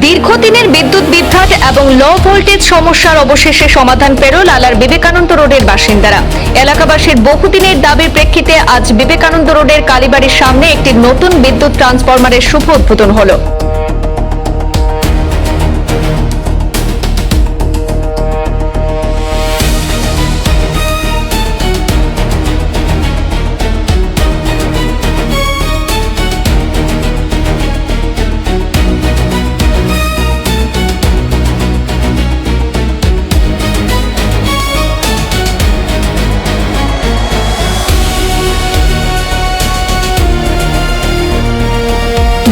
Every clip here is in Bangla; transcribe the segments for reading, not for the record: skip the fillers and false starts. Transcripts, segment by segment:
দীর্ঘদিনের বিদ্যুৎ বিভ্রাট এবং লো ভোল্টেজ সমস্যার অবশেষে সমাধান পেল লালার বিবেকানন্দ রোডের বাসিন্দারা। এলাকাবাসীর বহুদিনের দাবির প্রেক্ষিতে আজ বিবেকানন্দ রোডের কালীবাড়ির সামনে একটি নতুন বিদ্যুৎ ট্রান্সফরমারের শুভ উদ্বোধন হলো।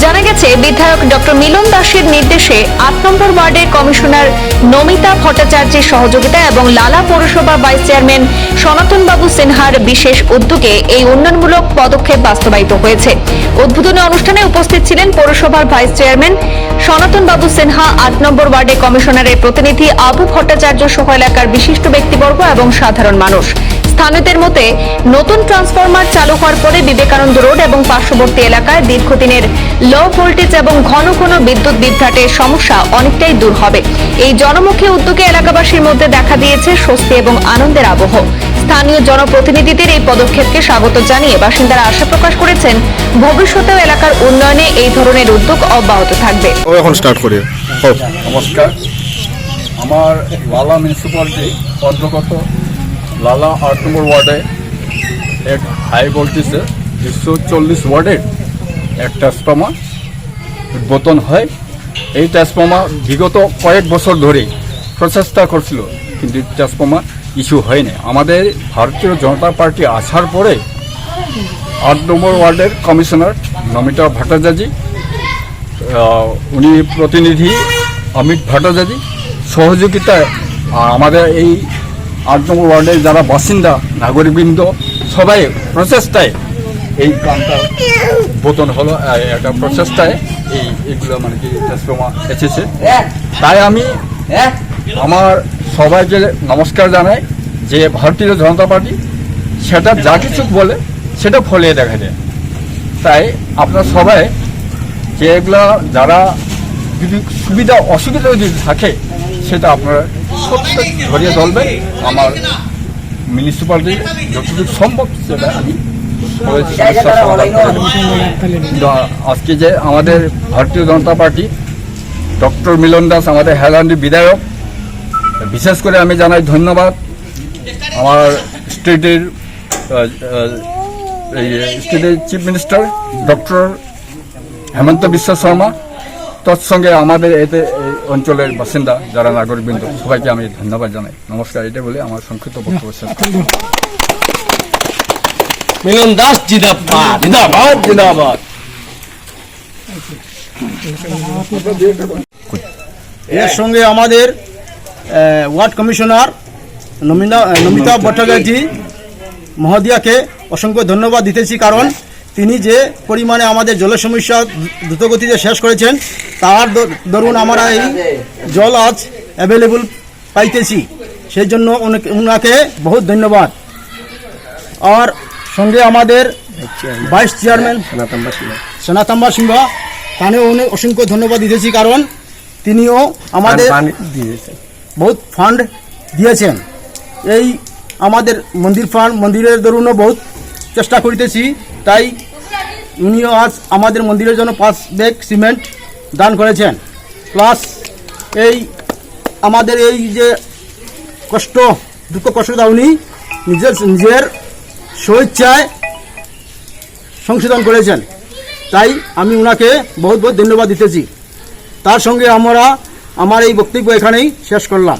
জানা গেছে, বিধায়ক ডক্টর মিলন দাসের নির্দেশে ৮ নম্বর ওয়ার্ডের কমিশনার নমিতা ভট্টাচার্যের সহযোগিতা এবং লালা পৌরসভা ভাইস চেয়ারম্যান সনাতন বাবু সিনহার বিশেষ উদ্যোগে এই উন্নয়নমূলক পদক্ষেপ বাস্তবায়িত হয়েছে। উদ্বোধনী অনুষ্ঠানে উপস্থিত ছিলেন পৌরসভার ভাইস চেয়ারম্যান সনাতন বাবু সিনহা, ৮ নম্বর ওয়ার্ডে কমিশনারের প্রতিনিধি আবু ভট্টাচার্য সহ এলাকার বিশিষ্ট ব্যক্তিবর্গ এবং সাধারণ মানুষ। স্থানীয়দের মতে, নতুন ট্রান্সফরমার চালু হওয়ার পরে বিবেকানন্দ রোড এবং পার্শ্ববর্তী এলাকায় দীর্ঘদিনের লো ভোল্টেজ এবং ঘন ঘন বিদ্যুৎ বিভ্রাটের সমস্যা অনেকটাই দূর হবে। এই জনমুখী উদ্যোগে এলাকাবাসীর মধ্যে দেখা দিয়েছে স্বস্তি এবং আনন্দের আবহ। স্থানীয় জনপ্রতিনিধিদের এই পদক্ষেপকে স্বাগত জানিয়ে বাসিন্দারা আশা প্রকাশ করেছেন, ভবিষ্যতেও এলাকার উন্নয়নে এই ধরনের উদ্যোগ অব্যাহত থাকবে। নমস্কার, আমার লালা মিউনিসিপ্যালিটি অন্তর্গত লালা ৮ নম্বর ওয়ার্ডে এক হাই ভোল্টেজে ২৪০ ওয়ার্ডের এক ট্রান্সফর্মার উদ্বোধন হয়। এই ট্রান্সফর্মার বিগত কয়েক বছর ধরে প্রচেষ্টা করছিল, কিন্তু ট্রান্সফর্মার ইস্যু হয়নি। আমাদের ভারতীয় জনতা পার্টি আসার পরে ৮ নম্বর ওয়ার্ডের কমিশনার নমিতা ভট্টাচার্য, উনি প্রতিনিধি অমিত ভট্টাচার্য সহযোগিতায় আমাদের এই ৮ নম্বর ওয়ার্ডের যারা বাসিন্দা নাগরিকবৃন্দ সবাই প্রচেষ্টায় এই কামটা উদ্বোধন হলো। একটা প্রচেষ্টায় এইগুলো মানে কি ট্রান্সফর্মার এসেছে। তাই আমি আমার সবাইকে নমস্কার জানাই যে ভারতীয় জনতা পার্টি সেটা যা কিছু বলে সেটা ফলিয়ে দেখা যায়। তাই আপনারা সবাই যে এগুলো যারা যদি সুবিধা অসুবিধা যদি থাকে সেটা আপনারা সবটা ধরিয়ে ধরবেন। আমার মিউনিসিপ্যালিটি যতটুকু সম্ভব সেটা আমি আজকে যে আমাদের ভারতীয় জনতা পার্টি ডক্টর মিলন দাস আমাদের হেলান্ডি বিধায়ক, বিশেষ করে আমি জানাই ধন্যবাদ আমার স্টেটের চিফ মিনিস্টার ডক্টর হেমন্ত বিশ্ব শর্মা, তৎসঙ্গে আমাদের এতে অঞ্চলের বাসিন্দা যারা নাগরিকবৃন্দ সবাইকে আমি ধন্যবাদ জানাই। নমস্কার, এটা বলে আমার সংক্ষিপ্ত বক্তব্য শেষ। মিলন দাস জিন্দাবাদ, জিন্দাবাদ, জিন্দাবাদ। এর সঙ্গে আমাদের ওয়ার্ড কমিশনার নমিতা ভট্টাচার্য মহোদয়াকে অসংখ্য ধন্যবাদ দিতেছি, কারণ তিনি যে পরিমাণে আমাদের জলের সমস্যা দ্রুতগতিতে শেষ করেছেন, তার দরুন আমরা এই জল আজ অ্যাভেলেবল পাইতেছি। সেই জন্য ওনাকে বহুত ধন্যবাদ। আর সঙ্গে আমাদের ভাইস চেয়ারম্যান সনাতন সিংহ, তানেও অসংখ্য ধন্যবাদ দিতেছি, কারণ তিনিও আমাদের বহুত ফান্ড দিয়েছেন। এই আমাদের মন্দিরের দরুনও বহুত চেষ্টা করিতেছি, তাই উনিও আজ আমাদের মন্দিরের জন্য 5 ব্যাগ সিমেন্ট দান করেছেন। প্লাস এই আমাদের এই যে দুঃখ কষ্টটা উনি নিজের স্বেচ্ছায় সংশোধন করেছেন। তাই আমি ওনাকে বহুত বহুত ধন্যবাদ দিতেছি। তার সঙ্গে আমার এই বক্তব্য এখানেই শেষ করলাম।